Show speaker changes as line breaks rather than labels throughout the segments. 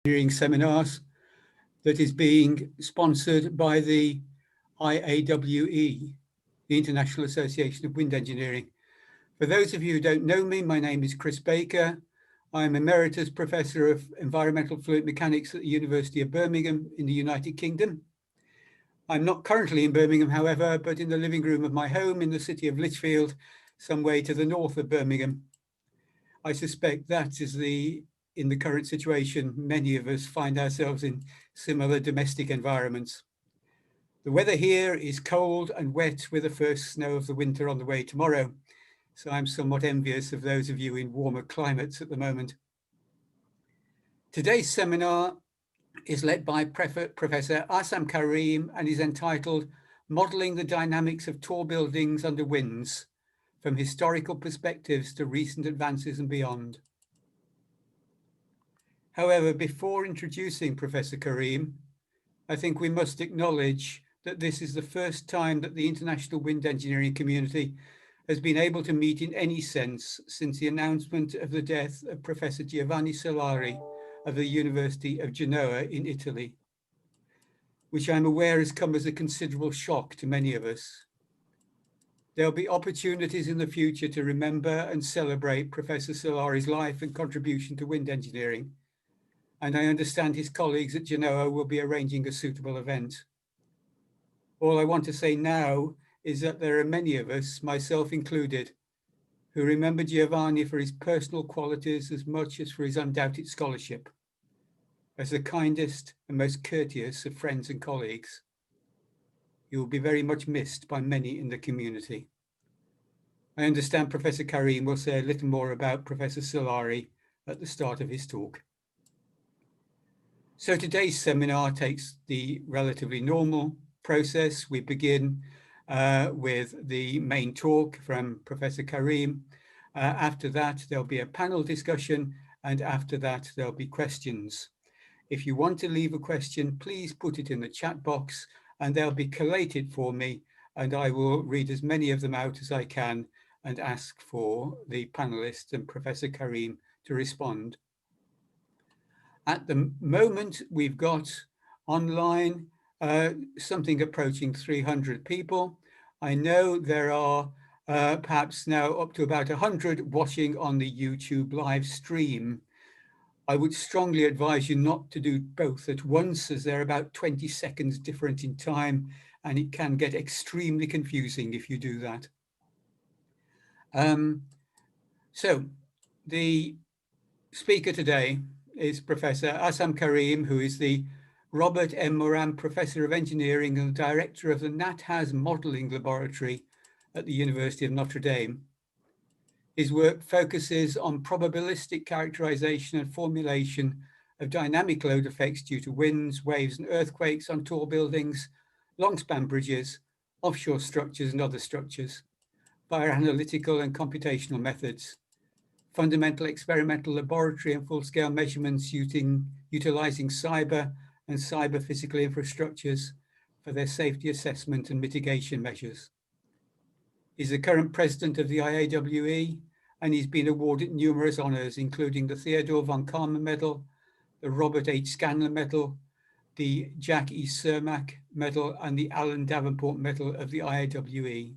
Engineering seminars that is being sponsored by the IAWE, the International Association of Wind Engineering. For those of you who don't know me, my name is Chris Baker. I'm Emeritus Professor of Environmental Fluid Mechanics at the University of Birmingham in the United Kingdom. I'm not currently in Birmingham, however, but in the living room of my home in the city of Lichfield, some way to the north of Birmingham. I suspect that is in the current situation, many of us find ourselves in similar domestic environments. The weather here is cold and wet with the first snow of the winter on the way tomorrow. So I'm somewhat envious of those of you in warmer climates at the moment. Today's seminar is led by Professor Assam Karim and is entitled Modeling the Dynamics of Tall Buildings Under Winds, from Historical Perspectives to Recent Advances and Beyond. However, before introducing Professor Karim, I think we must acknowledge that this is the first time that the international wind engineering community has been able to meet in any sense since the announcement of the death of Professor Giovanni Solari of the University of Genoa in Italy, which I'm aware has come as a considerable shock to many of us. There'll be opportunities in the future to remember and celebrate Professor Solari's life and contribution to wind engineering, and I understand his colleagues at Genoa will be arranging a suitable event. All I want to say now is that there are many of us, myself included, who remember Giovanni for his personal qualities as much as for his undoubted scholarship, as the kindest and most courteous of friends and colleagues. He will be very much missed by many in the community. I understand Professor Karim will say a little more about Professor Solari at the start of his talk. So today's seminar takes the relatively normal process. We begin with the main talk from Professor Karim. After that, there'll be a panel discussion, and after that, there'll be questions. If you want to leave a question, please put it in the chat box and they'll be collated for me, and I will read as many of them out as I can and ask for the panelists and Professor Karim to respond. At the moment, we've got online something approaching 300 people. I know there are perhaps now up to about 100 watching on the YouTube live stream. I would strongly advise you not to do both at once, as they're about 20 seconds different in time, and it can get extremely confusing if you do that. So the speaker today is Professor Assam Karim, who is the Robert M. Moran Professor of Engineering and the Director of the NatHaz Modeling Laboratory at the University of Notre Dame. His work focuses on probabilistic characterization and formulation of dynamic load effects due to winds, waves, and earthquakes on tall buildings, long-span bridges, offshore structures, and other structures via analytical and computational methods. Fundamental experimental laboratory and full-scale measurements utilizing cyber and cyber physical infrastructures for their safety assessment and mitigation measures. He's the current president of the IAWE, and he's been awarded numerous honors, including the Theodore von Karman Medal, the Robert H. Scanlon Medal, the Jack E. Cermak Medal, and the Alan Davenport Medal of the IAWE.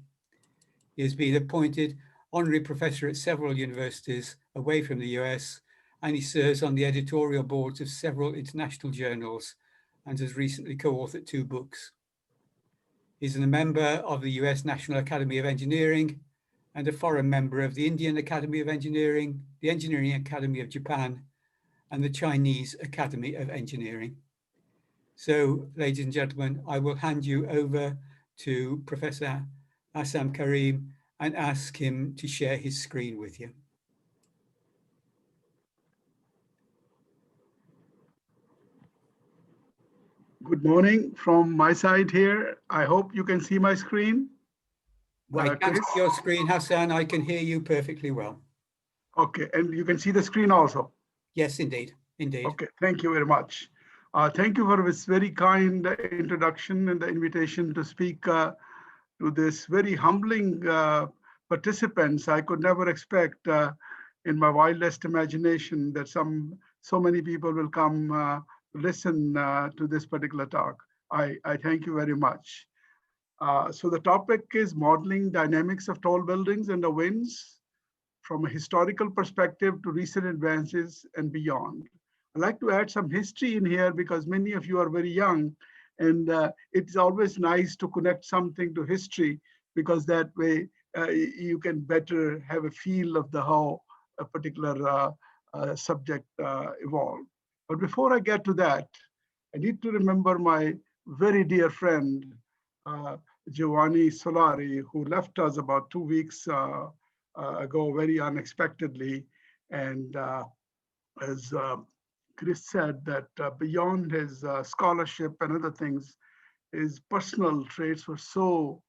He has been appointed honorary professor at several universities away from the US, and he serves on the editorial boards of several international journals and has recently co-authored 2 books. He's a member of the US National Academy of Engineering and a foreign member of the Indian Academy of Engineering, the Engineering Academy of Japan, and the Chinese Academy of Engineering. So, ladies and gentlemen, I will hand you over to Professor Assam Karim and ask him to share his screen with you.
Good morning from my side here. I hope you can see my screen.
Well, I can see your screen, Hassan. I can hear you perfectly well.
Okay, and you can see the screen also?
Yes, indeed. Indeed.
Okay, thank you very much. Thank you for this very kind introduction and the invitation to speak to this very humbling participants. I could never expect in my wildest imagination that so many people will come listen to this particular talk. I thank you very much. So the topic is modeling dynamics of tall buildings and the winds from a historical perspective to recent advances and beyond. I'd like to add some history in here because many of you are very young, and it's always nice to connect something to history because that way you can better have a feel of the how a particular subject evolved. But before I get to that, I need to remember my very dear friend, Giovanni Solari, who left us about 2 weeks ago very unexpectedly. And as Chris said, that beyond his scholarship and other things, his personal traits were so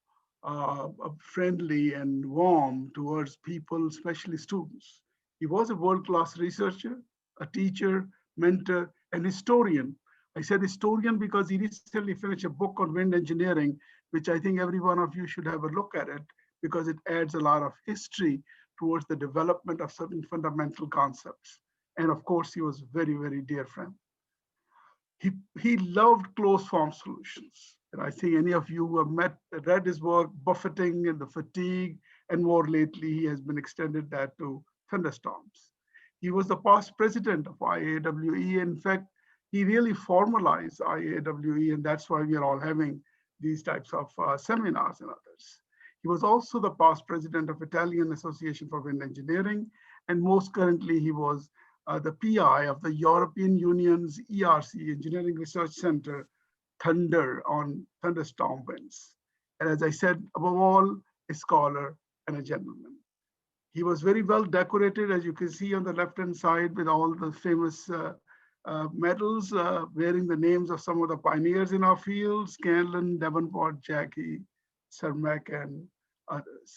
friendly and warm towards people, especially students. He was a world-class researcher, a teacher, mentor, and historian. I said historian because he recently finished a book on wind engineering, which I think every one of you should have a look at it because it adds a lot of history towards the development of certain fundamental concepts. And of course, he was a very, very dear friend. He loved closed form solutions. And I think any of you who have read his work, Buffeting and the Fatigue, and more lately, he has been extended that to thunderstorms. He was the past president of IAWE. In fact, he really formalized IAWE, and that's why we are all having these types of seminars and others. He was also the past president of Italian Association for Wind Engineering, and most currently he was the PI of the European Union's ERC, Engineering Research Center, Thunder on thunderstorm winds. And as I said, above all, a scholar and a gentleman. He was very well decorated, as you can see on the left-hand side, with all the famous medals bearing the names of some of the pioneers in our field, Scanlon, Davenport, Jackie, Cermak, and others.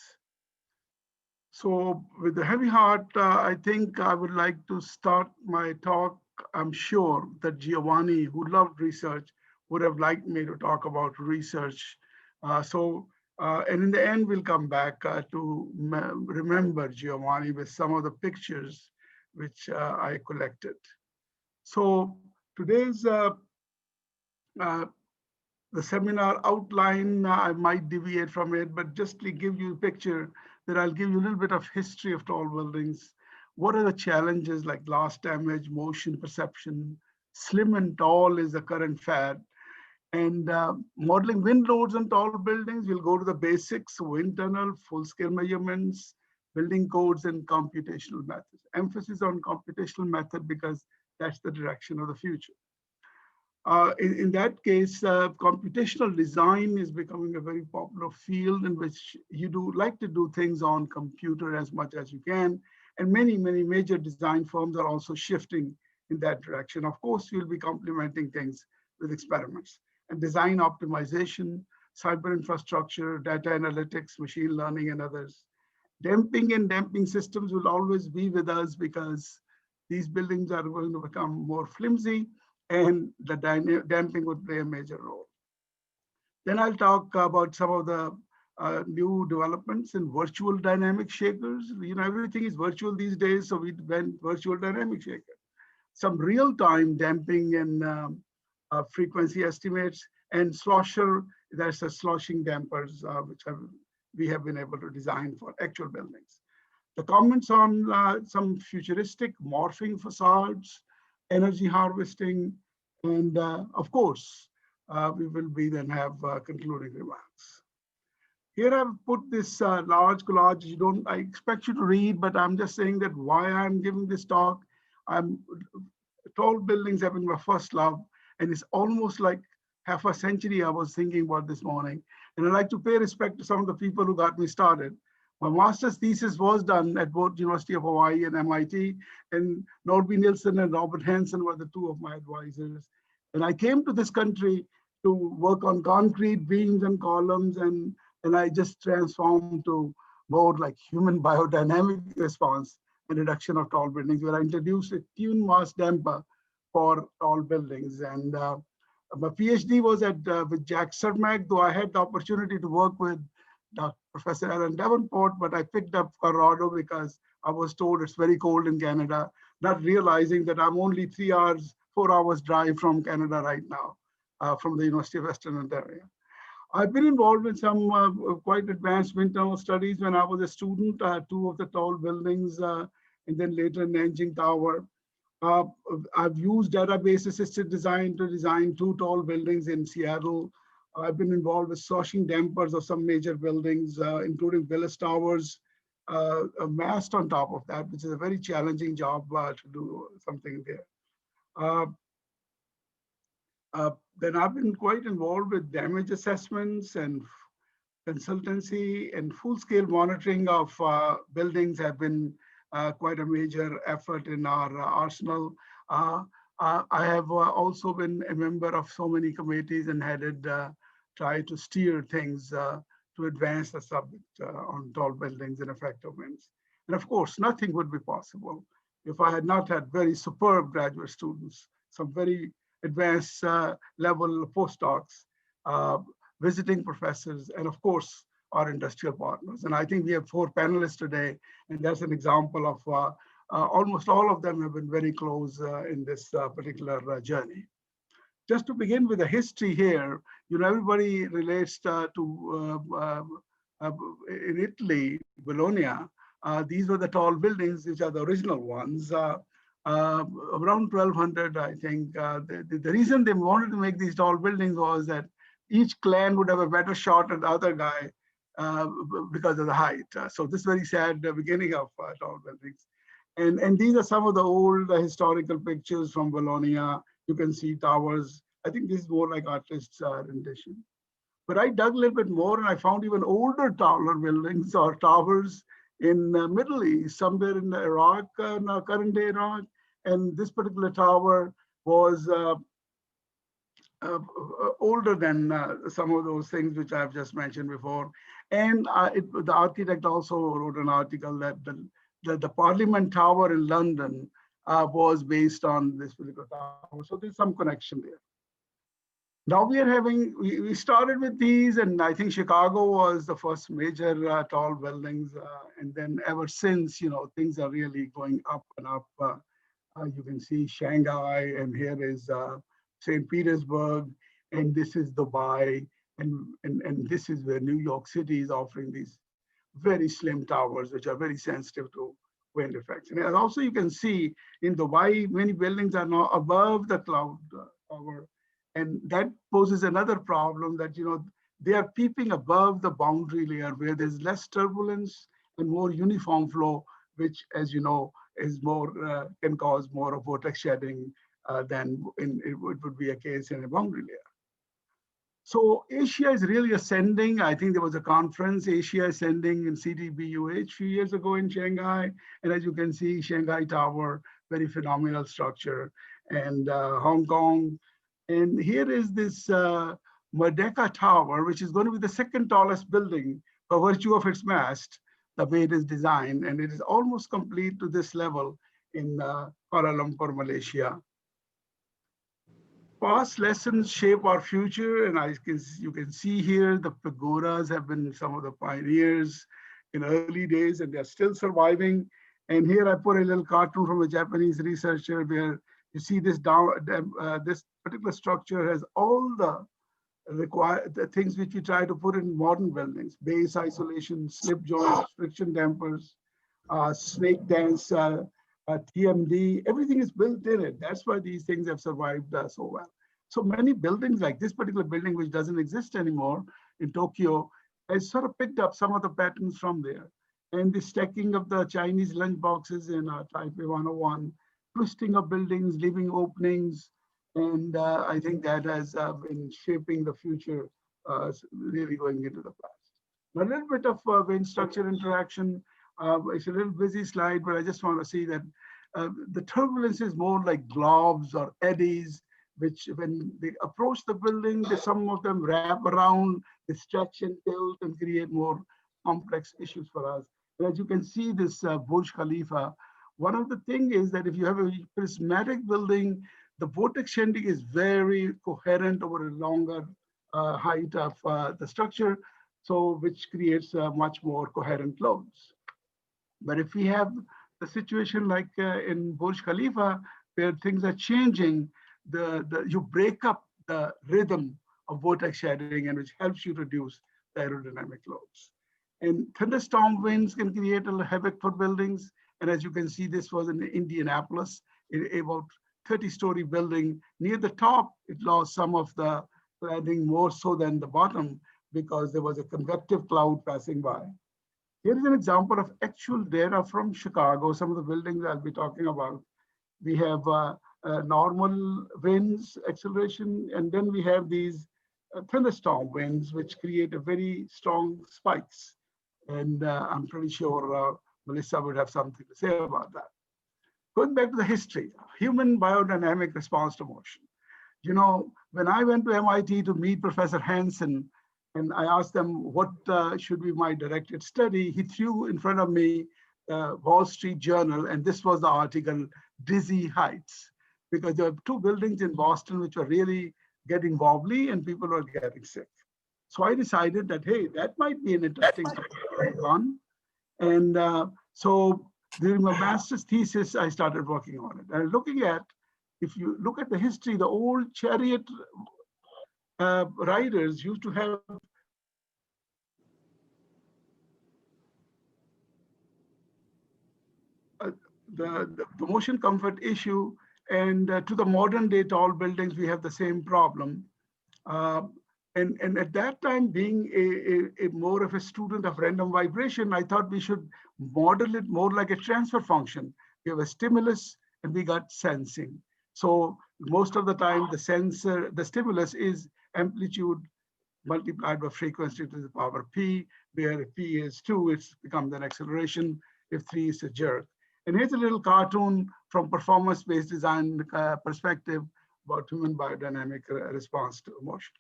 So with a heavy heart, I think I would like to start my talk. I'm sure that Giovanni, who loved research, would have liked me to talk about research. And in the end, we'll come back to remember Giovanni with some of the pictures which I collected. So today's the seminar outline, I might deviate from it, but just to give you a picture that I'll give you a little bit of history of tall buildings. What are the challenges like blast damage, motion perception? Slim and tall is the current fad. And modeling wind loads on tall buildings, we'll go to the basics, wind tunnel, full-scale measurements, building codes, and computational methods. Emphasis on computational method because that's the direction of the future. In that case, computational design is becoming a very popular field in which you like to do things on computer as much as you can. And many, many major design firms are also shifting in that direction. Of course, we'll be complementing things with experiments and design optimization, cyber infrastructure, data analytics, machine learning, and others. Damping and damping systems will always be with us because these buildings are going to become more flimsy and the damping would play a major role. Then I'll talk about some of the new developments in virtual dynamic shakers. You know, everything is virtual these days, so we went virtual dynamic shaker. Some real-time damping and frequency estimates, and slosher, that's a sloshing dampers, which we have been able to design for actual buildings. The comments on some futuristic morphing facades, energy harvesting, and of course, we will be then have concluding remarks. Here I've put this large collage. I expect you to read, but I'm just saying that why I'm giving this talk. Tall buildings have been my first love, and it's almost like half a century I was thinking about this morning. And I'd like to pay respect to some of the people who got me started. My master's thesis was done at both University of Hawaii and MIT, and Norby Nilsson and Robert Hansen were the two of my advisors. And I came to this country to work on concrete beams and columns, and I just transformed to more like human biodynamic response and reduction of tall buildings, where I introduced a tune mass damper for tall buildings. And my PhD was with Jack Cermak, though I had the opportunity to work with Professor Alan Davenport, but I picked up Colorado because I was told it's very cold in Canada. not realizing that I'm only 3 hours, 4 hours drive from Canada right now, from the University of Western Ontario. I've been involved in some quite advanced wind tunnel studies when I was a student, two of the tall buildings, and then later Nanjing Tower. Uh, I've used database assisted design to design 2 tall buildings in Seattle. I've been involved with sourcing dampers of some major buildings, including Willis Towers, a mast on top of that, which is a very challenging job to do something there. Uh, then I've been quite involved with damage assessments and consultancy, and full-scale monitoring of buildings have been quite a major effort in our arsenal. I have also been a member of so many committees and headed try to steer things to advance the subject on tall buildings and effective winds. And of course, nothing would be possible if I had not had very superb graduate students, some very advanced level postdocs, visiting professors, and of course, our industrial partners. And I think we have 4 panelists today, and that's an example of almost all of them have been very close in this particular journey. Just to begin with the history here, everybody relates in Italy, Bologna. These were the tall buildings, which are the original ones. Around 1200, I think. The reason they wanted to make these tall buildings was that each clan would have a better shot at the other guy because of the height. So this very sad beginning of tall buildings. And these are some of the old historical pictures from Bologna. You can see towers. I think this is more like artist's rendition. But I dug a little bit more and I found even older taller buildings or towers in the Middle East, somewhere in Iraq, current day Iraq. And this particular tower was older than some of those things which I've just mentioned before. And the architect also wrote an article that the Parliament Tower in London was based on this particular tower. So there's some connection there. Now we are having, we started with these, and I think Chicago was the first major tall buildings. And then ever since, things are really going up and up. You can see Shanghai, and here is St. Petersburg, and this is Dubai, and this is where New York City is offering these very slim towers, which are very sensitive to wind effects. And also you can see in Dubai, many buildings are now above the cloud tower. And that poses another problem that, they are peeping above the boundary layer where there's less turbulence and more uniform flow, which, as you know, is more, can cause more of vortex shedding than it would be a case in a boundary layer. So Asia is really ascending. I think there was a conference, Asia Ascending in CTBUH a few years ago in Shanghai. And as you can see, Shanghai Tower, very phenomenal structure, and Hong Kong. And here is this Merdeka Tower, which is going to be the second tallest building by virtue of its mast, the way it is designed. And it is almost complete to this level in Kuala Lumpur, Malaysia. Past lessons shape our future, and you can see here the pagodas have been some of the pioneers in early days, and they're still surviving. And here I put a little cartoon from a Japanese researcher where you see this this particular structure has all the things which we try to put in modern buildings: base isolation, slip joints, friction dampers, snake dance, TMD, everything is built in it. That's why these things have survived so well. So many buildings like this particular building, which doesn't exist anymore in Tokyo, has sort of picked up some of the patterns from there. And the stacking of the Chinese lunch boxes in Taipei 101, twisting of buildings, leaving openings. And I think that has been shaping the future, really going into the past. A little bit of wind structure interaction. It's a little busy slide, but I just want to see that the turbulence is more like globs or eddies, which when they approach the building, some of them wrap around, they stretch and tilt and create more complex issues for us. And as you can see, this Burj Khalifa, one of the things is that if you have a prismatic building, the vortex shedding is very coherent over a longer height of the structure, so which creates much more coherent loads. But if we have the situation like in Burj Khalifa, where things are changing, you break up the rhythm of vortex shadowing, and which helps you reduce the aerodynamic loads. And thunderstorm winds can create a havoc for buildings. And as you can see, this was in Indianapolis, about 30-story building. Near the top, it lost some of the cladding more so than the bottom because there was a convective cloud passing by. Here is an example of actual data from Chicago, some of the buildings I'll be talking about. We have normal winds acceleration, and then we have these thunderstorm winds, which create a very strong spikes. And I'm pretty sure Melissa would have something to say about that. Going back to the history, human biodynamic response to motion. You know, when I went to MIT to meet Professor Hansen, and I asked them what should be my directed study, he threw in front of me Wall Street Journal, and this was the article, Dizzy Heights, because there were two buildings in Boston which were really getting wobbly and people were getting sick. So I decided that, hey, that might be an interesting topic to work on. And so during my master's thesis, I started working on it. And looking at, if you look at the history, the old chariot riders used to have the motion comfort issue, and to the modern day tall buildings, we have the same problem. And at that time, being a more of a student of random vibration, I thought we should model it more like a transfer function. We have a stimulus and we got sensing. So most of the time, the stimulus is amplitude multiplied by frequency to the power p, where if p is 2, it's becomes an acceleration. If 3 is a jerk. And here's a little cartoon from performance-based design perspective about human biodynamic response to motion.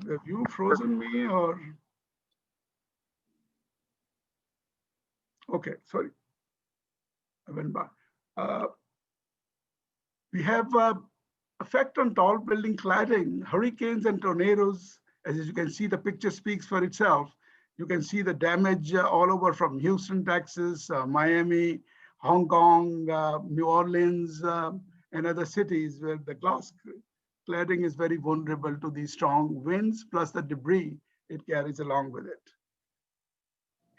Have you frozen me or? Okay, sorry. I went by. We have effect on tall building cladding, hurricanes and tornadoes. As you can see, the picture speaks for itself. You can see the damage all over from Houston, Texas, Miami, Hong Kong, New Orleans, and other cities where the glass cladding is very vulnerable to these strong winds, plus the debris it carries along with it.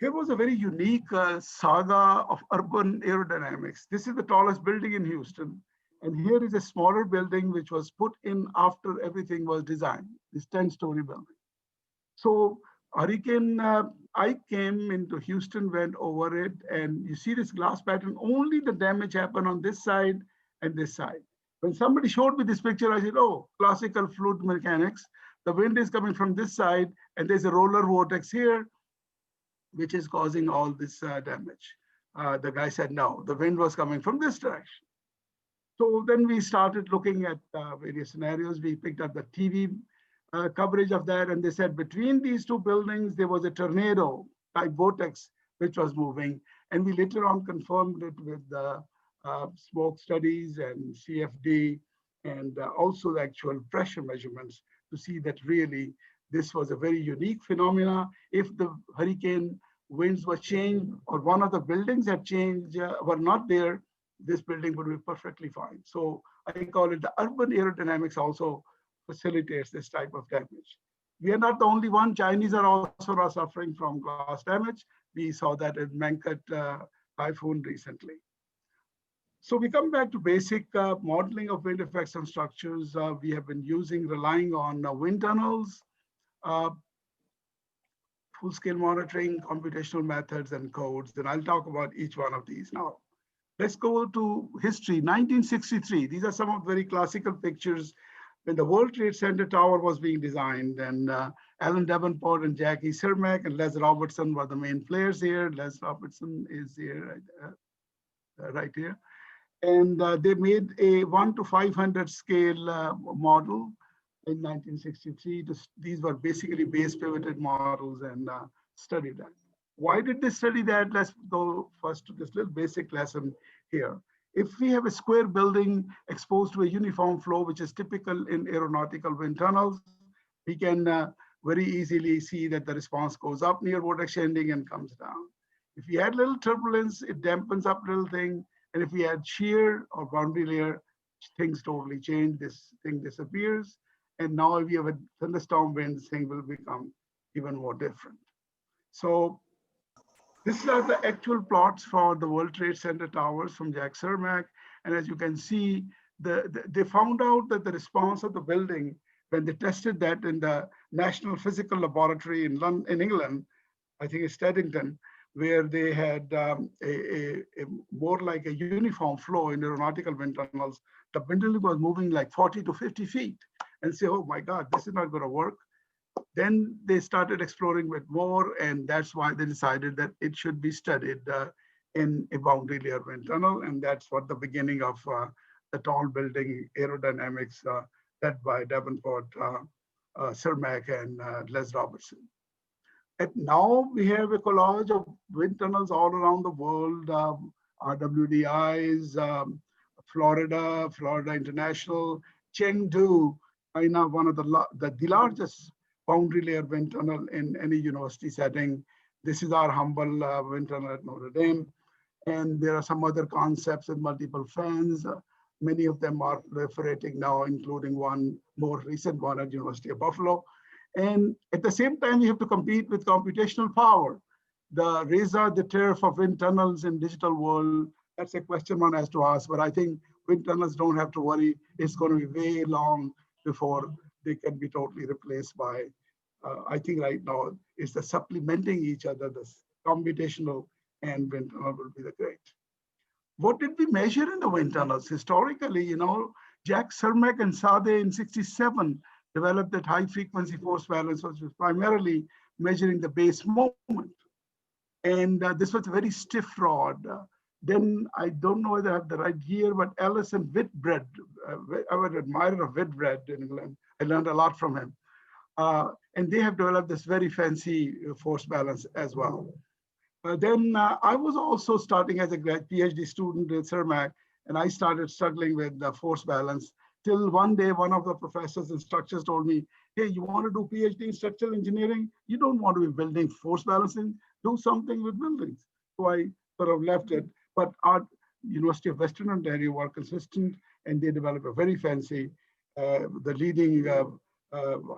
Here was a very unique saga of urban aerodynamics. This is the tallest building in Houston. And here is a smaller building which was put in after everything was designed, this 10-story building. So Hurricane Ike came into Houston, went over it, and you see this glass pattern, only the damage happened on this side and this side. When somebody showed me this picture, I said, oh, classical fluid mechanics. The wind is coming from this side, and there's a roller vortex here, which is causing all this damage. The guy said, no, the wind was coming from this direction. So then we started looking at various scenarios. We picked up the TV coverage of that, and they said between these two buildings, there was a tornado type vortex which was moving. And we later on confirmed it with the smoke studies and CFD, and also the actual pressure measurements to see that really this was a very unique phenomena. If the hurricane winds were changed or one of the buildings had changed, were not there, this building would be perfectly fine. So I call it the urban aerodynamics also facilitates this type of damage. We are not the only one. Chinese are also suffering from glass damage. We saw that in Mangkhut typhoon recently. So we come back to basic modeling of wind effects on structures. We have been relying on wind tunnels, full-scale monitoring, computational methods, and codes. And I'll talk about each one of these now. Let's go to history, 1963. These are some of the very classical pictures when the World Trade Center Tower was being designed, and Alan Davenport and Jackie Cermak and Les Robertson were the main players here. Les Robertson is here, right here. And they made a 1 to 500 scale model in 1963. These were basically base pivoted models, and studied that. Why did they study that? Let's go first to this little basic lesson here. If we have a square building exposed to a uniform flow, which is typical in aeronautical wind tunnels, we can very easily see that the response goes up near vortex ending and comes down. If we add little turbulence, it dampens up little thing. And if we add shear or boundary layer, things totally change. This thing disappears. And now if you have a thunderstorm wind, thing will become even more different. So these are the actual plots for the World Trade Center towers from Jack Cermak. And as you can see, they found out that the response of the building, when they tested that in the National Physical Laboratory in England, I think it's Teddington, where they had a more like a uniform flow in aeronautical wind tunnels. The building was moving like 40 to 50 feet and say, oh my God, this is not going to work. Then they started exploring with more, and that's why they decided that it should be studied in a boundary layer wind tunnel. And that's what the beginning of the tall building aerodynamics led by Davenport, Cermak, and Les Robertson. And now we have a collage of wind tunnels all around the world, RWDIs, Florida International, Chengdu, China, one of the largest boundary layer wind tunnel in any university setting. This is our humble wind tunnel at Notre Dame. And there are some other concepts with multiple fans. Many of them are proliferating now, including one more recent one at University of Buffalo. And at the same time, you have to compete with computational power. The raison d'etre for wind tunnels in digital world, that's a question one has to ask, but I think wind tunnels don't have to worry. It's going to be way long before they can be totally replaced by, I think right now, it's the supplementing each other, this computational and wind tunnel will be the great. What did we measure in the wind tunnels? Historically, Jack Cermak and Sadeh in '67 developed that high frequency force balance, which was primarily measuring the base moment. And this was a very stiff rod. Then I don't know whether I have the right year, but Ellis and Whitbread, I was an admirer of Whitbread in England. I learned a lot from him. And they have developed this very fancy force balance as well. Then I was also starting as a PhD student at Cermak, and I started struggling with the force balance till one day, one of the professors and structures told me, hey, you want to do PhD in structural engineering? You don't want to be building force balancing, do something with buildings. So I sort of left it, but our University of Western Ontario were consistent and they developed a very fancy, the leading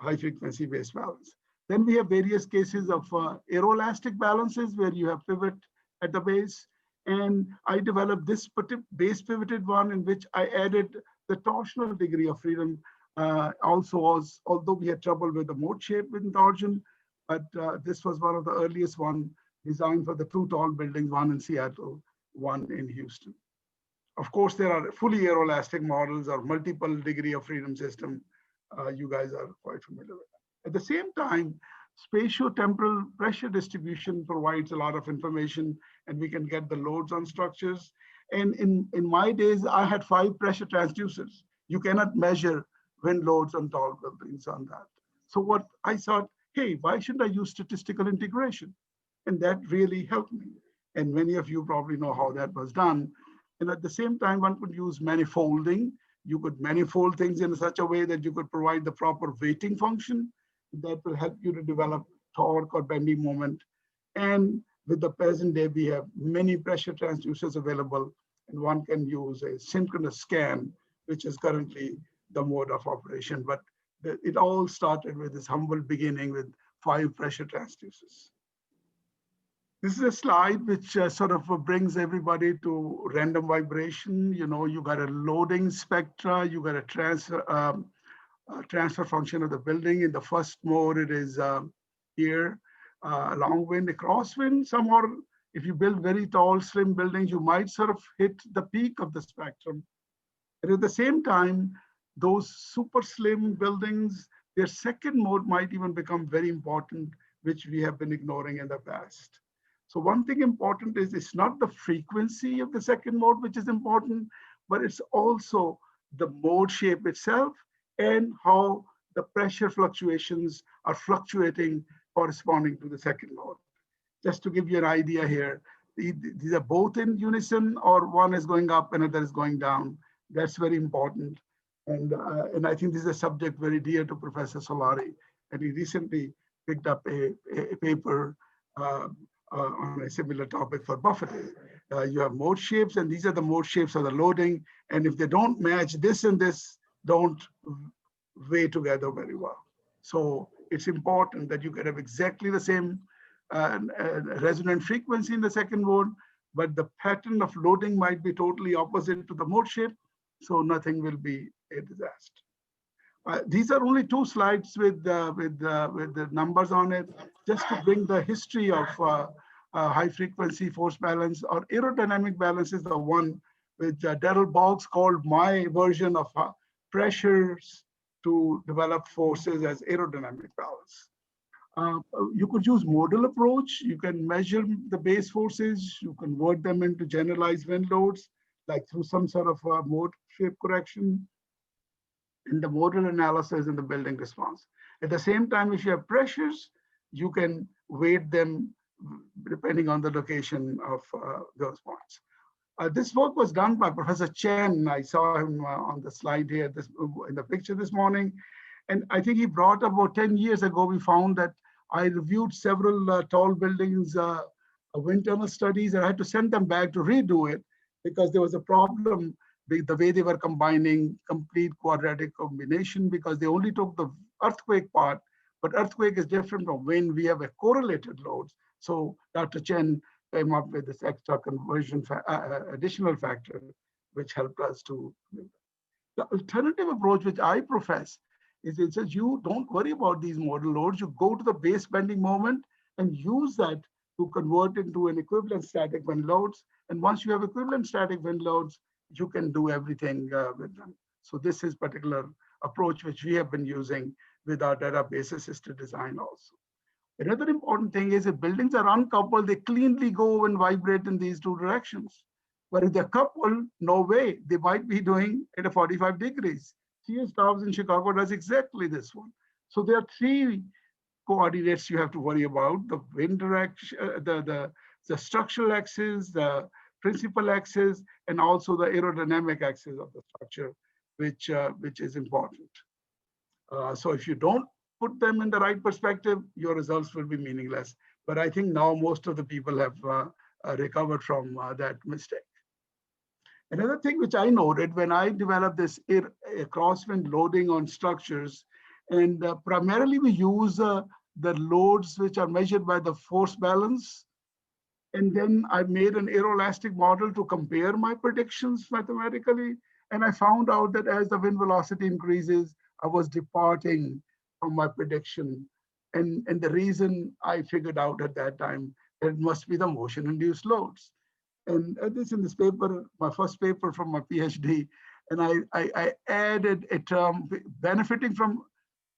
high frequency base balance. Then we have various cases of aeroelastic balances where you have pivot at the base. And I developed this base pivoted one in which I added the torsional degree of freedom also was, although we had trouble with the mode shape with torsion, but this was one of the earliest one designed for the two tall buildings, one in Seattle, one in Houston. Of course, there are fully aeroelastic models or multiple degree of freedom system. You guys are quite familiar with that. At the same time, spatio-temporal pressure distribution provides a lot of information and we can get the loads on structures. And in my days, I had 5 pressure transducers. You cannot measure wind loads on tall buildings on that. So what I thought, hey, why shouldn't I use statistical integration? And that really helped me. And many of you probably know how that was done. And at the same time, one could use manifolding. You could manifold things in such a way that you could provide the proper weighting function that will help you to develop torque or bending moment. And with the present day, we have many pressure transducers available, and one can use a synchronous scan, which is currently the mode of operation. But it all started with this humble beginning with 5 pressure transducers. This is a slide which sort of brings everybody to random vibration. You got a loading spectra, you got a transfer function of the building. In the first mode, it is here, long wind, a crosswind. Somehow, if you build very tall, slim buildings, you might sort of hit the peak of the spectrum. And at the same time, those super slim buildings, their second mode might even become very important, which we have been ignoring in the past. So one thing important is it's not the frequency of the second mode, which is important, but it's also the mode shape itself and how the pressure fluctuations are fluctuating corresponding to the second mode. Just to give you an idea here, these are both in unison or one is going up and another is going down. That's very important. And I think this is a subject very dear to Professor Solari. and he recently picked up a paper on a similar topic for buffeting. You have mode shapes, and these are the mode shapes of the loading. And if they don't match, this and this don't weigh together very well. So it's important that you can have exactly the same resonant frequency in the second mode, but the pattern of loading might be totally opposite to the mode shape, so nothing will be a disaster. These are only 2 slides with the numbers on it, just to bring the history of high frequency force balance, or aerodynamic balance is the one which Daryl Boggs called my version of pressures to develop forces as aerodynamic balance. You could use modal approach. You can measure the base forces. You convert them into generalized wind loads, like through some sort of mode shape correction in the modal analysis and the building response. At the same time, if you have pressures, you can weight them depending on the location of those points. This work was done by Professor Chen. I saw him on the slide here in the picture this morning. And I think he brought about 10 years ago, we found that I reviewed several tall buildings, wind tunnel studies, and I had to send them back to redo it because there was a problem with the way they were combining complete quadratic combination, because they only took the earthquake part, but earthquake is different from wind. We have a correlated loads. So Dr. Chen came up with this extra conversion additional factor, which helped us to. The alternative approach, which I profess, is it says you don't worry about these modal loads. You go to the base bending moment and use that to convert into an equivalent static wind loads. And once you have equivalent static wind loads, you can do everything with them. So this is particular approach which we have been using with our database assisted design also. Another important thing is if buildings are uncoupled, they cleanly go and vibrate in these 2 directions. But if they're coupled, no way. They might be doing it at 45 degrees. CS Towers in Chicago does exactly this one. So there are 3 coordinates you have to worry about: the wind direction, the structural axis, the principal axis, and also the aerodynamic axis of the structure, which is important. So if you don't put them in the right perspective, your results will be meaningless. But I think now most of the people have recovered from that mistake. Another thing which I noted when I developed this crosswind loading on structures, and primarily we use the loads which are measured by the force balance. And then I made an aeroelastic model to compare my predictions mathematically. And I found out that as the wind velocity increases, I was departing from my prediction. And the reason I figured out at that time, that it must be the motion-induced loads. And this in this paper, my first paper from my PhD, and I added a term benefiting from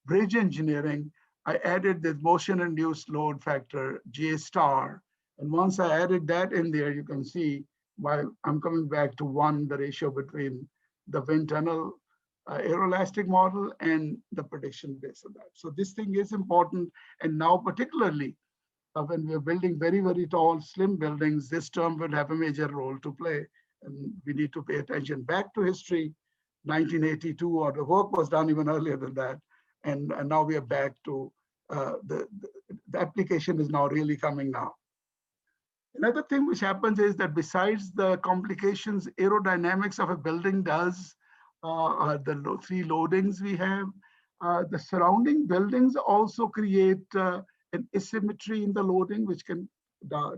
bridge engineering. I added the motion-induced load factor, J star. And once I added that in there, you can see I'm coming back to 1, the ratio between the wind tunnel aeroelastic model and the prediction base of that. So this thing is important. And now particularly when we are building very, very tall, slim buildings, this term will have a major role to play. And we need to pay attention back to history, 1982, or the work was done even earlier than that. And now we are back to the application is now really coming now. Another thing which happens is that besides the complications aerodynamics of a building does, the 3 loadings we have, the surrounding buildings also create an asymmetry in the loading, which can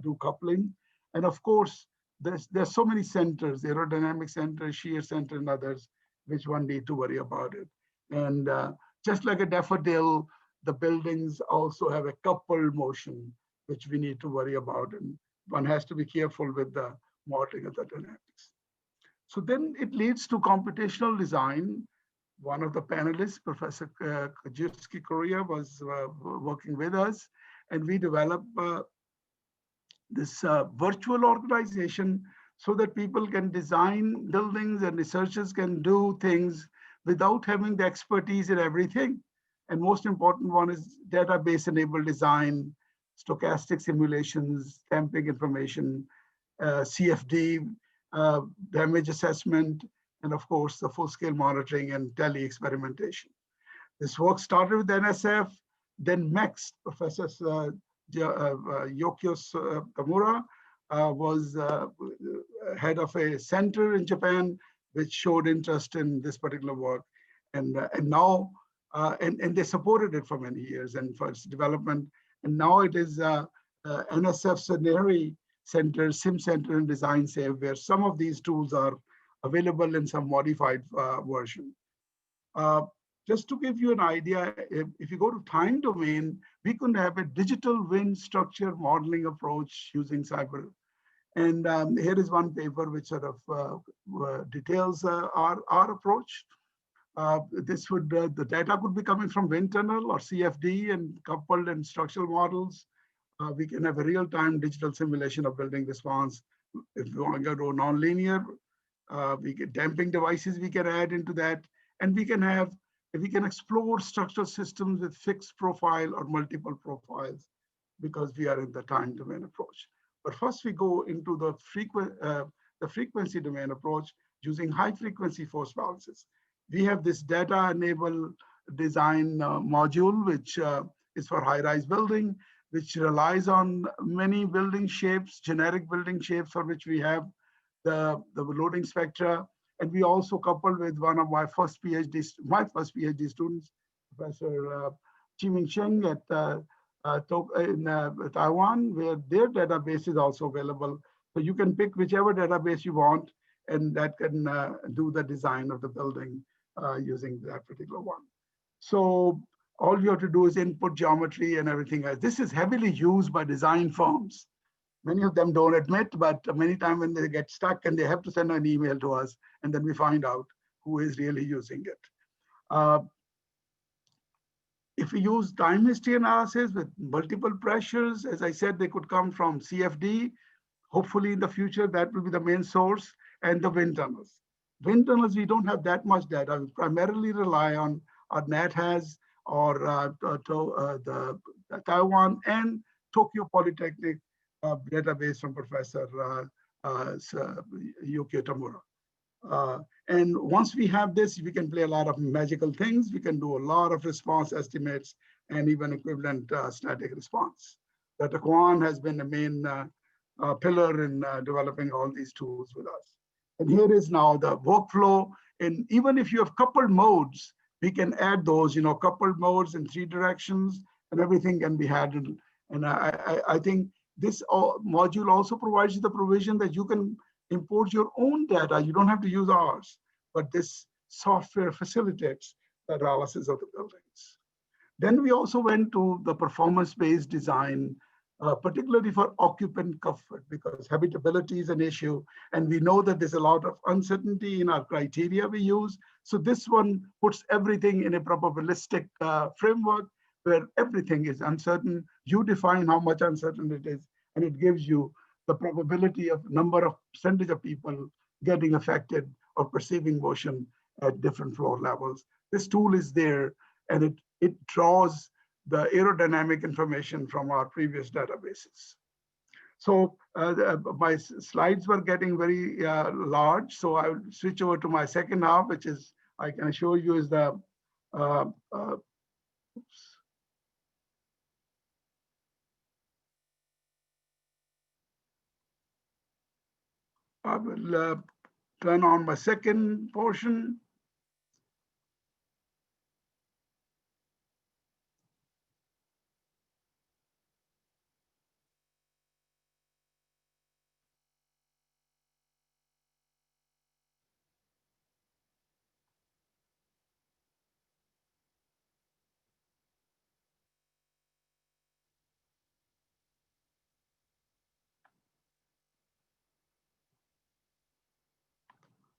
do coupling. And of course, there's so many centers, aerodynamic center, shear center, and others, which one need to worry about it. And just like a daffodil, the buildings also have a coupled motion, which we need to worry about. And one has to be careful with the modeling of the dynamics. So then it leads to computational design. One of the panelists, Professor Kajewski Korea, was working with us, and we developed this virtual organization so that people can design buildings and researchers can do things without having the expertise in everything. And most important one is database-enabled design, stochastic simulations, stamping information, CFD, damage assessment, and of course, the full-scale monitoring and tele-experimentation. This work started with NSF. Then next, Professor Yokio Tamura was head of a center in Japan, which showed interest in this particular work. And now, and they supported it for many years and for its development. And now it is NSF Soneri Center, Sim Center and Design Save, where some of these tools are available in some modified version. Just to give you an idea, if you go to time domain, we could have a digital wind structure modeling approach using cyber. And here is one paper which sort of details our approach. This would, the data could be coming from wind tunnel or CFD and coupled and structural models. We can have a real-time digital simulation of building response. If we want to go to nonlinear, we get damping devices we can add into that. And we can have, we can explore structural systems with fixed profile or multiple profiles because we are in the time domain approach. But first we go into the frequency domain approach using high frequency force balances. We have this data enabled design module, which is for high-rise building, which relies on many building shapes, generic building shapes for which we have the loading spectra. And we also coupled with one of my first PhD students, Professor Qiming Cheng at in Taiwan, where their database is also available. So you can pick whichever database you want, and that can do the design of the building using that particular one. So all you have to do is input geometry and everything else. This is heavily used by design firms. Many of them don't admit, but many times when they get stuck and they have to send an email to us, and then we find out who is really using it. If we use time history analysis with multiple pressures, as I said, they could come from CFD. Hopefully in the future, that will be the main source, and the wind tunnels. Wind tunnels, we don't have that much data. We primarily rely on our NatHaz or the Taiwan and Tokyo Polytechnic database from Professor Yokio Tamura. And once we have this, we can play a lot of magical things. We can do a lot of response estimates and even equivalent static response. Dr. Kwan has been the main pillar in developing all these tools with us. And here is now the workflow. And even if you have coupled modes, we can add those, coupled modes in 3 directions, and everything can be handled. And I think this module also provides you the provision that you can import your own data. You don't have to use ours, but this software facilitates the analysis of the buildings. Then we also went to the performance-based design, particularly for occupant comfort, because habitability is an issue. And we know that there's a lot of uncertainty in our criteria we use. So this one puts everything in a probabilistic framework where everything is uncertain. You define how much uncertain it is, and it gives you the probability of number of percentage of people getting affected or perceiving motion at different floor levels. This tool is there, and it draws the aerodynamic information from our previous databases. So my slides were getting very large, so I will switch over to my second half, which is, I can show you is the, oops. I will turn on my second portion.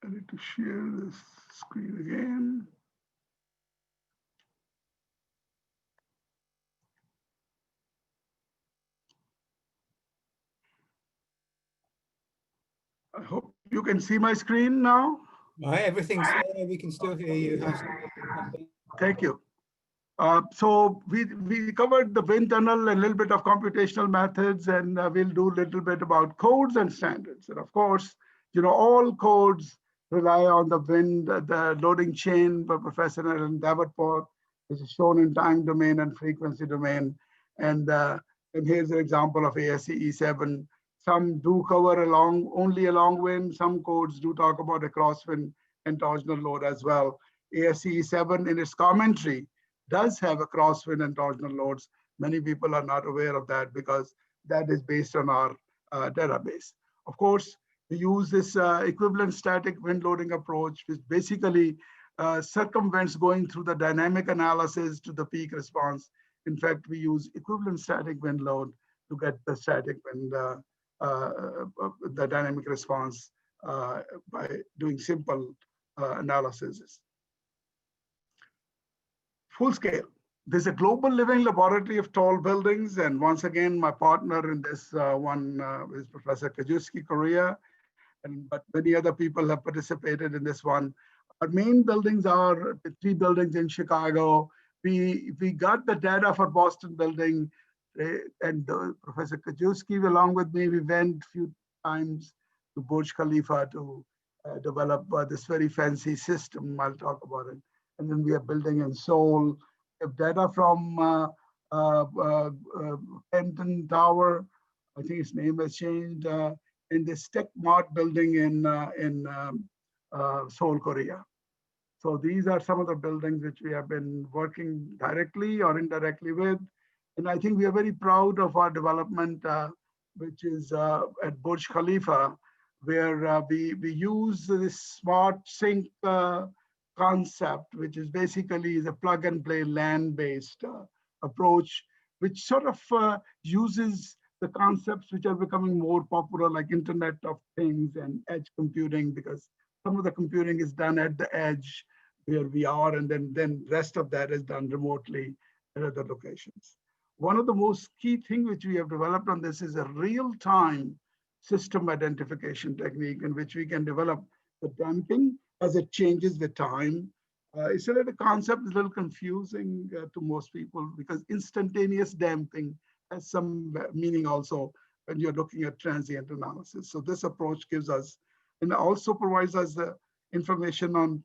I need to share this screen again. I hope you can see my screen now.
Everything's there. We can still hear you.
Thank you. So we covered the wind tunnel, a little bit of computational methods, and we'll do a little bit about codes and standards. And of course, all codes rely on the wind, the loading chain by Professor Aaron Davenport, which is shown in time domain and frequency domain. And here's an example of ASCE7. Some do cover only a long wind. Some codes do talk about a crosswind and torsional load as well. ASCE7 in its commentary does have a crosswind and torsional loads. Many people are not aware of that because that is based on our database. Of course, we use this equivalent static wind loading approach, which basically circumvents going through the dynamic analysis to the peak response. In fact, we use equivalent static wind load to get the static wind, the dynamic response by doing simple analysis. Full scale. There's a global living laboratory of tall buildings. And once again, my partner in this one is Professor Kajewski, Korea. But many other people have participated in this one. Our main buildings are the 3 buildings in Chicago. We got the data for Boston building, and Professor Kajewski, along with me, we went a few times to Burj Khalifa to develop this very fancy system. I'll talk about it. And then we are building in Seoul. We have data from Penton Tower. I think its name has changed. In this Tech Mart building in Seoul, Korea. So these are some of the buildings which we have been working directly or indirectly with. And I think we are very proud of our development, which is at Burj Khalifa, where we use this smart sink concept, which is basically the plug and play land-based approach, which sort of uses the concepts which are becoming more popular, like Internet of Things and edge computing, because some of the computing is done at the edge where we are, and then rest of that is done remotely at other locations. One of the most key things which we have developed on this is a real-time system identification technique in which we can develop the damping as it changes with time. It's a little concept, is a little confusing to most people because instantaneous damping has some meaning also when you're looking at transient analysis. So this approach gives us, and also provides us the information on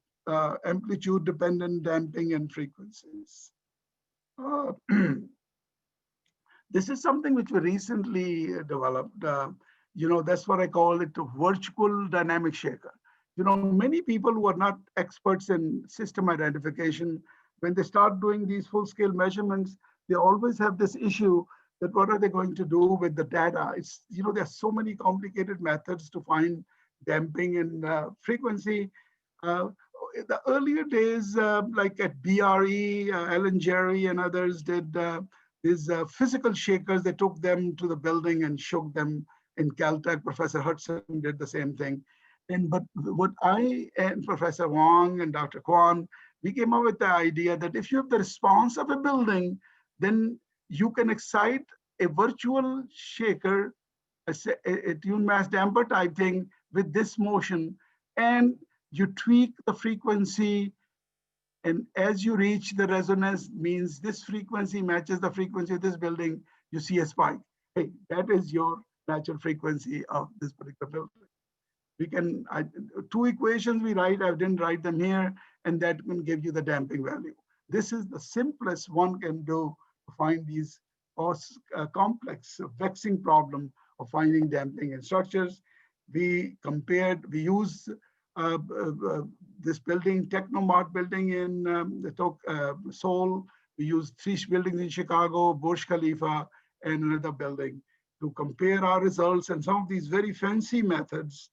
amplitude dependent damping and frequencies. This is something which we recently developed. That's what I call it, a virtual dynamic shaker. Many people who are not experts in system identification, when they start doing these full scale measurements, they always have this issue that what are they going to do with the data? It's, there's so many complicated methods to find damping and frequency. The earlier days, like at BRE, Ellen Jerry and others did these physical shakers. They took them to the building and shook them in Caltech. Professor Hudson did the same thing. But what I and Professor Wong and Dr. Kwan, we came up with the idea that if you have the response of a building, then you can excite a virtual shaker, a tuned mass damper type thing with this motion, and you tweak the frequency. And as you reach the resonance, means this frequency matches the frequency of this building, you see a spike. Hey, that is your natural frequency of this particular building. We can, 2 equations we write, I didn't write them here, and that can give you the damping value. This is the simplest one can do to find these complex, vexing problem of finding damping in structures. We use this building, Technomart building in Seoul. We use 3 buildings in Chicago, Burj Khalifa, and another building to compare our results and some of these very fancy methods.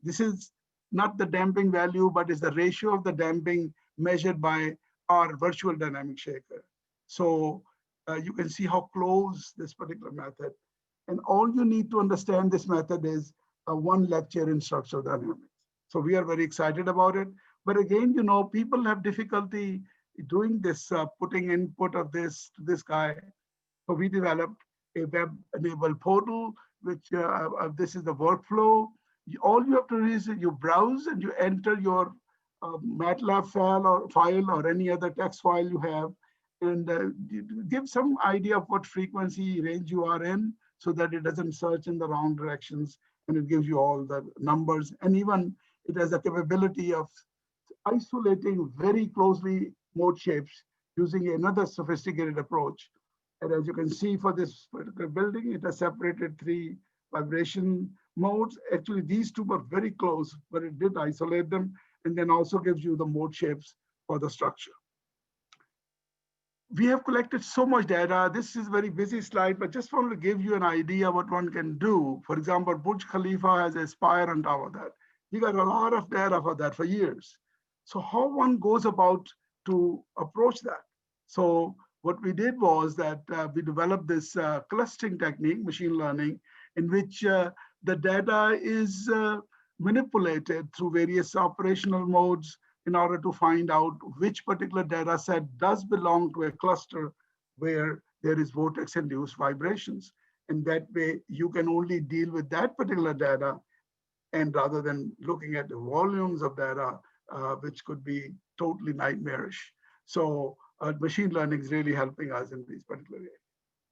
This is not the damping value, but is the ratio of the damping measured by our virtual dynamic shaker. So you can see how close this particular method. And all you need to understand this method is one lecture in structural dynamics. So we are very excited about it. But again, people have difficulty doing this, putting input of this to this guy. So we developed a web-enabled portal, which this is the workflow. All you have to do is you browse and you enter your MATLAB file or any other text file you have, and give some idea of what frequency range you are in so that it doesn't search in the wrong directions, and it gives you all the numbers. And even it has the capability of isolating very closely mode shapes using another sophisticated approach. And as you can see for this particular building, it has separated 3 vibration modes. Actually, these 2 were very close, but it did isolate them and then also gives you the mode shapes for the structure. We have collected so much data. This is a very busy slide, but just wanted to give you an idea what one can do. For example, Burj Khalifa has a spire on top of that. We got a lot of data for that for years. So how one goes about to approach that? So what we did was that we developed this clustering technique, machine learning, in which the data is manipulated through various operational modes in order to find out which particular data set does belong to a cluster where there is vortex-induced vibrations. And that way, you can only deal with that particular data, and rather than looking at the volumes of data, which could be totally nightmarish. So machine learning is really helping us in these particular areas.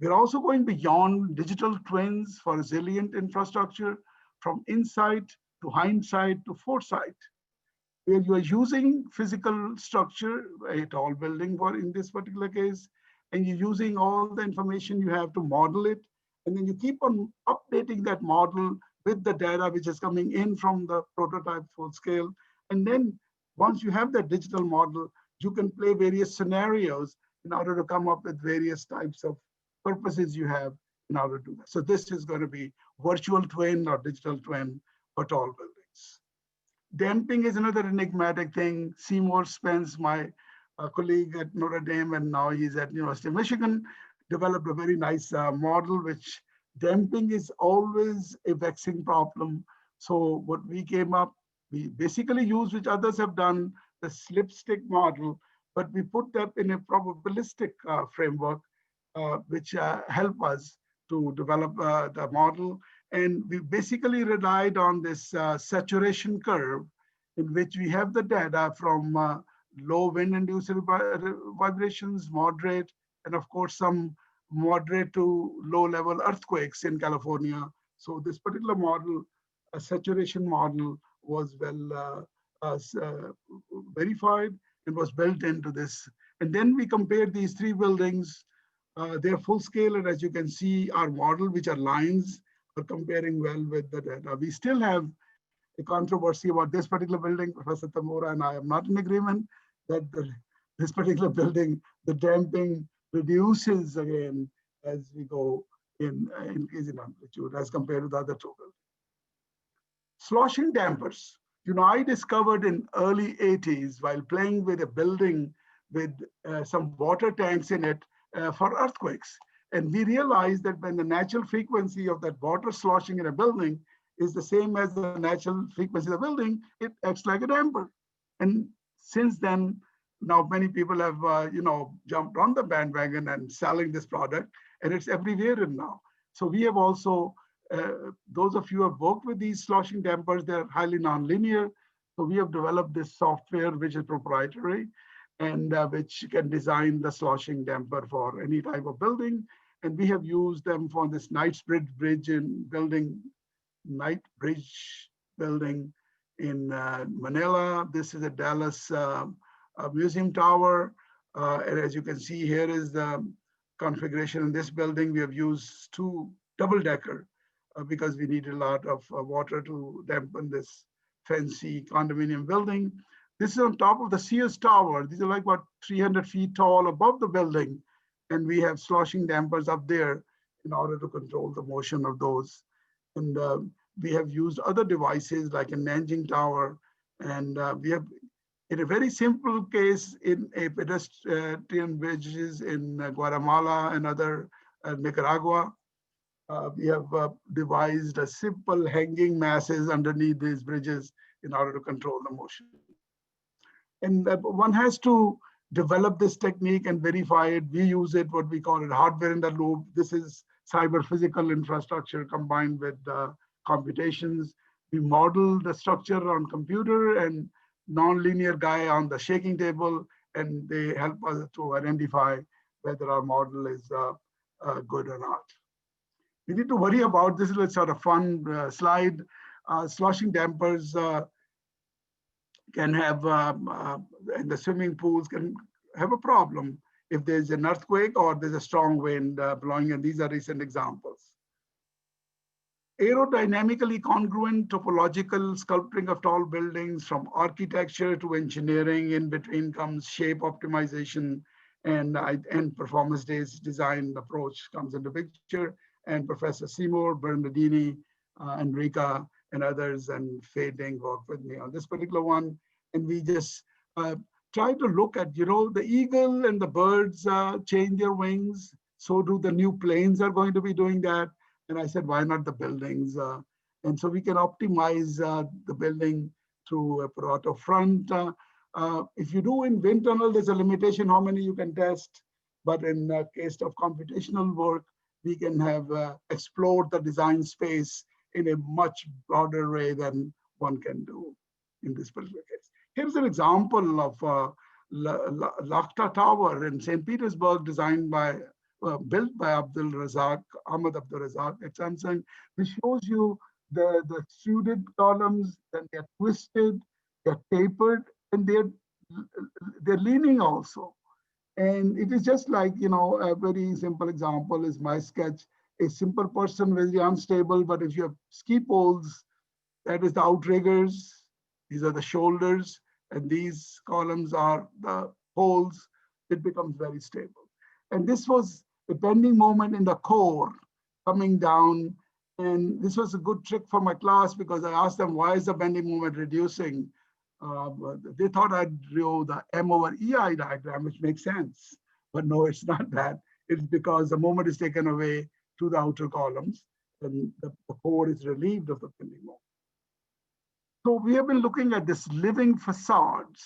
We're also going beyond digital twins for resilient infrastructure, from insight to hindsight to foresight, where you are using physical structure, a tall building for in this particular case, and you're using all the information you have to model it. And then you keep on updating that model with the data which is coming in from the prototype full scale. And then once you have that digital model, you can play various scenarios in order to come up with various types of purposes you have in order to do that. So this is going to be virtual twin or digital twin for tall buildings. Damping is another enigmatic thing. Seymour Spence, my colleague at Notre Dame, and now he's at University of Michigan, developed a very nice model, which damping is always a vexing problem. So what we came up, we basically use, which others have done, the slipstick model, but we put that in a probabilistic framework, which help us to develop the model. And we basically relied on this saturation curve in which we have the data from low wind-induced vibrations, moderate, and of course, some moderate to low-level earthquakes in California. So this particular model, a saturation model, was well verified and was built into this. And then we compared these 3 buildings. They're full scale, and as you can see, our model, which are lines, are comparing well with the data. We still have a controversy about this particular building. Professor Tamura and I am not in agreement that this particular building, the damping reduces again as we go in increase in amplitude as compared to the other 2 buildings. Sloshing dampers. I discovered in early 80s while playing with a building with some water tanks in it for earthquakes. And we realized that when the natural frequency of that water sloshing in a building is the same as the natural frequency of the building, it acts like a damper. And since then, now many people have jumped on the bandwagon and selling this product, and it's everywhere now. So we have also, those of you who have worked with these sloshing dampers, they're highly nonlinear. So we have developed this software which is proprietary and which can design the sloshing damper for any type of building. And we have used them for this Knightsbridge Bridge in Knightsbridge building in Manila. This is a Dallas museum tower. And as you can see, here is the configuration in this building. We have used 2 double-decker because we need a lot of water to dampen this fancy condominium building. This is on top of the Sears Tower. These are like about 300 feet tall above the building. And we have sloshing dampers up there in order to control the motion of those. And we have used other devices like a Nanjing Tower. And we have, in a very simple case, in a pedestrian bridges in Guatemala and other Nicaragua, we have devised a simple hanging masses underneath these bridges in order to control the motion. And one has to develop this technique and verify it. We use it, what we call it, hardware in the loop. This is cyber physical infrastructure combined with computations. We model the structure on computer and nonlinear guy on the shaking table, and they help us to identify whether our model is good or not. We need to worry about, this is a sort of fun slide, sloshing dampers. can have, and the swimming pools can have a problem if there's an earthquake or there's a strong wind blowing, and these are recent examples. Aerodynamically congruent topological sculpting of tall buildings, from architecture to engineering. In between comes shape optimization and performance-based design approach comes into picture. And Professor Seymour, Bernardini, Enrica, and others, and Fei Ding worked with me on this particular one. And we just try to look at, the eagle and the birds change their wings. So do the new planes are going to be doing that. And I said, why not the buildings? And so we can optimize the building through a Pareto front. If you do in wind tunnel, there's a limitation how many you can test. But in the case of computational work, we can have explored the design space in a much broader way than one can do in this particular case. Here's an example of Lakhta Tower in St. Petersburg, built by Ahmad Abdul Razak at Samsung, which shows you the extruded columns, then they're twisted, they're tapered, and they're leaning also. And it is just like, a very simple example is my sketch. A simple person, very unstable, but if you have ski poles, that is the outriggers, these are the shoulders, and these columns are the poles, it becomes very stable. And this was a bending moment in the core coming down. And this was a good trick for my class because I asked them, why is the bending moment reducing? They thought I drew the M over EI diagram, which makes sense. But no, it's not that. It's because the moment is taken away to the outer columns and the core is relieved of the bending moment. So we have been looking at this living facades,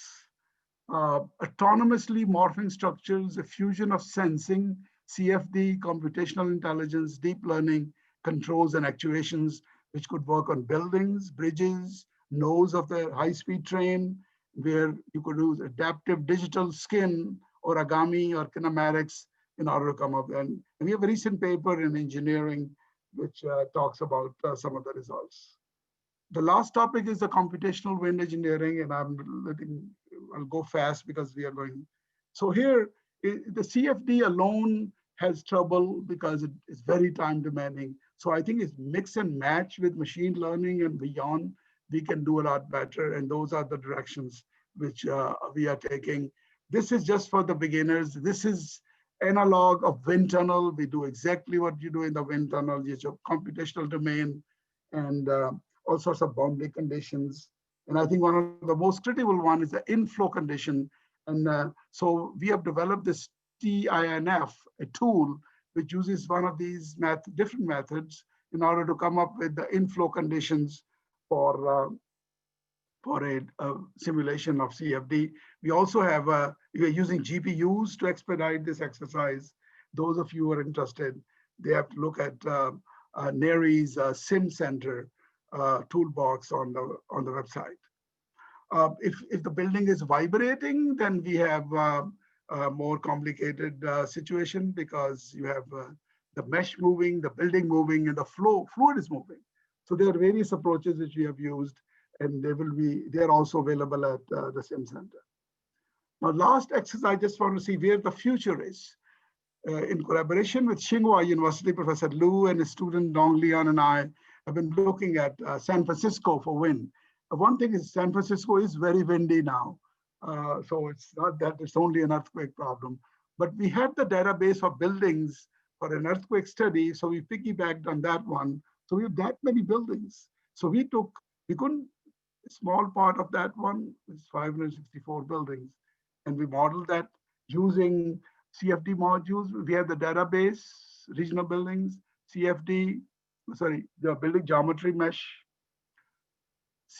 autonomously morphing structures, a fusion of sensing, CFD, computational intelligence, deep learning, controls and actuations, which could work on buildings, bridges, nose of the high-speed train, where you could use adaptive digital skin or origami or kinematics in order to come up. And we have a recent paper in engineering, which talks about some of the results. The last topic is the computational wind engineering, and I'll go fast because we are going. So here, the CFD alone has trouble because it is very time demanding. So I think it's mix and match with machine learning and beyond. We can do a lot better, and those are the directions which we are taking. This is just for the beginners. This is analog of wind tunnel. We do exactly what you do in the wind tunnel. You have computational domain and all sorts of boundary conditions. And I think one of the most critical one is the inflow condition. And so we have developed this TINF, a tool which uses one of these different methods in order to come up with the inflow conditions for a simulation of CFD. We also have, we are using GPUs to expedite this exercise. Those of you who are interested, they have to look at NARI's Sim Center toolbox on the website. If the building is vibrating, then we have a more complicated situation because you have the mesh moving, the building moving, and the fluid is moving. So there are various approaches which we have used, and they're also available at the Sim Center. Now, last exercise, I just want to see where the future is. In collaboration with Tsinghua University, Professor Liu and his student Dong Lian and I have been looking at San Francisco for wind. One thing is San Francisco is very windy now. So it's not that it's only an earthquake problem, but we had the database for buildings for an earthquake study. So we piggybacked on that one. So we have that many buildings. So we couldn't, a small part of that one is 564 buildings. And we modeled that using CFD modules. We have the database, regional buildings, the building geometry mesh,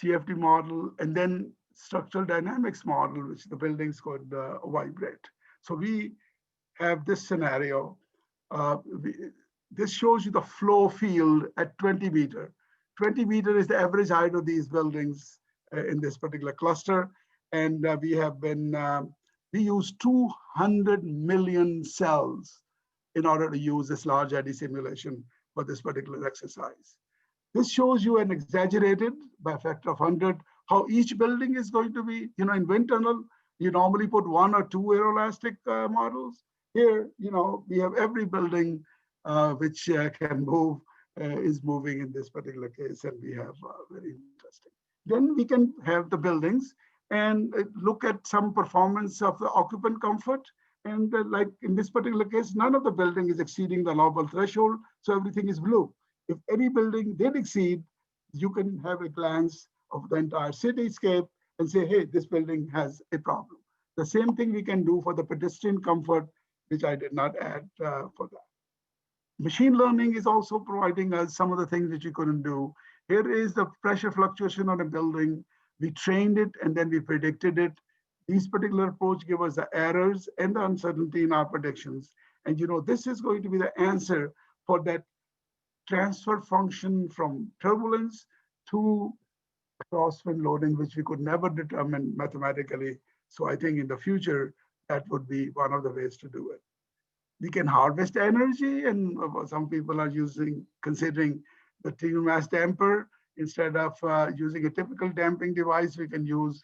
CFD model, and then structural dynamics model, which the buildings could vibrate. So we have this scenario. This shows you the flow field at 20 meter. 20 meter is the average height of these buildings in this particular cluster. And we use 200 million cells in order to use this large eddy simulation for this particular exercise. This shows you an exaggerated, by a factor of 100, how each building is going to be. In wind tunnel, you normally put 1 or 2 aeroelastic models. Here, we have every building which can move, is moving in this particular case, and we have very interesting. Then we can have the buildings and look at some performance of the occupant comfort. And like in this particular case, none of the building is exceeding the allowable threshold, so everything is blue. If any building did exceed, you can have a glance of the entire cityscape and say, hey, this building has a problem. The same thing we can do for the pedestrian comfort, which I did not add for that. Machine learning is also providing us some of the things which we couldn't do. Here is the pressure fluctuation on a building. We trained it and then we predicted it. These particular approach give us the errors and the uncertainty in our predictions. And this is going to be the answer for that transfer function from turbulence to crosswind loading, which we could never determine mathematically. So I think in the future, that would be one of the ways to do it. We can harvest energy, and some people are considering the Tillman mass damper. Instead of using a typical damping device, we can use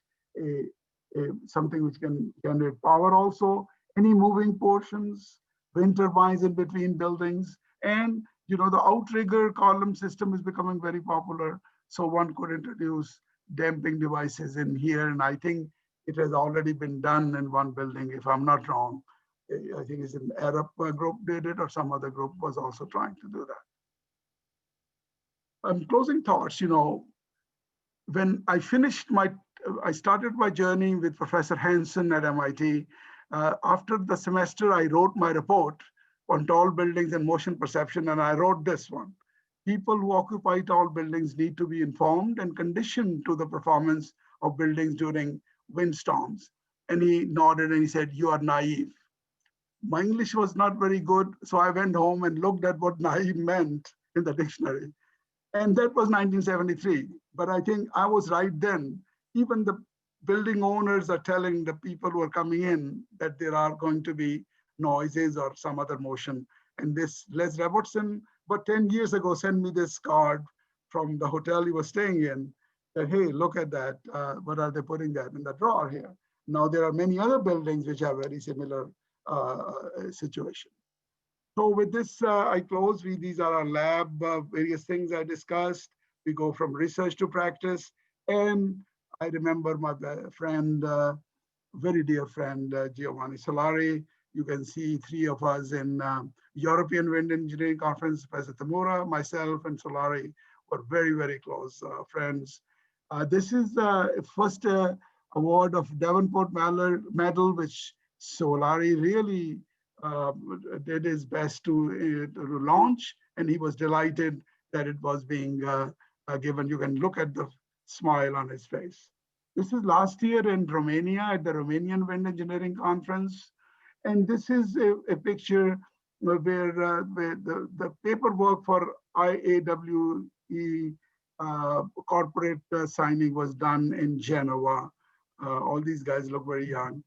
something which can generate power also. Any moving portions, wind turbines in between buildings, and the outrigger column system is becoming very popular. So one could introduce damping devices in here, and I think it has already been done in one building, if I'm not wrong. I think it's an Arab group did it, or some other group was also trying to do that. Closing thoughts, when I started my journey with Professor Hanson at MIT. After the semester, I wrote my report on tall buildings and motion perception, and I wrote this one. People who occupy tall buildings need to be informed and conditioned to the performance of buildings during windstorms. And he nodded and he said, you are naive. My English was not very good, so I went home and looked at what naive meant in the dictionary. And that was 1973. But I think I was right then. Even the building owners are telling the people who are coming in that there are going to be noises or some other motion. And this Les Robertson, but 10 years ago, sent me this card from the hotel he was staying in, that, hey, look at that. What are they putting that in the drawer here? Now, there are many other buildings which have very similar situation. So with this, I close. These are our lab, various things I discussed. We go from research to practice. And I remember my friend, very dear friend, Giovanni Solari. You can see 3 of us in European Wind Engineering Conference. Professor Tamura, myself, and Solari were very, very close friends. This is the first award of Davenport Medal, which Solari really did his best to launch, and he was delighted that it was being given. You can look at the smile on his face. This is last year in Romania at the Romanian Wind Engineering Conference. And this is a picture where the paperwork for IAWE corporate signing was done in Genoa. All these guys look very young.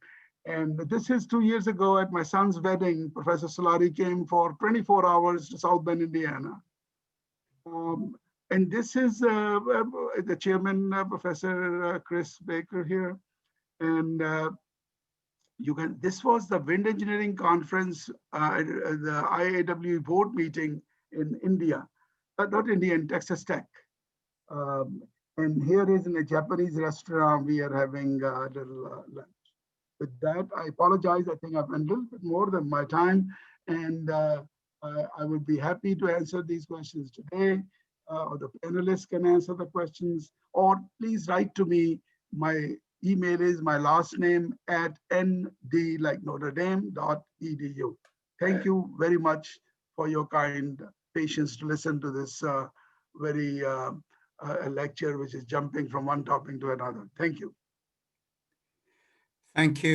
And this is 2 years ago at my son's wedding. Professor Solari came for 24 hours to South Bend, Indiana. And this is the chairman, Professor Chris Baker here. And this was the Wind Engineering Conference, the IAWE board meeting in India, not India, in Texas Tech. And here is in a Japanese restaurant, we are having a little lunch. With that, I apologize. I think I've been a little bit more than my time, and I would be happy to answer these questions today, or the panelists can answer the questions, or please write to me. My email is my last name at nd, like Notre Dame.edu. Thank you very much for your kind patience to listen to this very lecture, which is jumping from one topic to another. Thank you.
Thank you.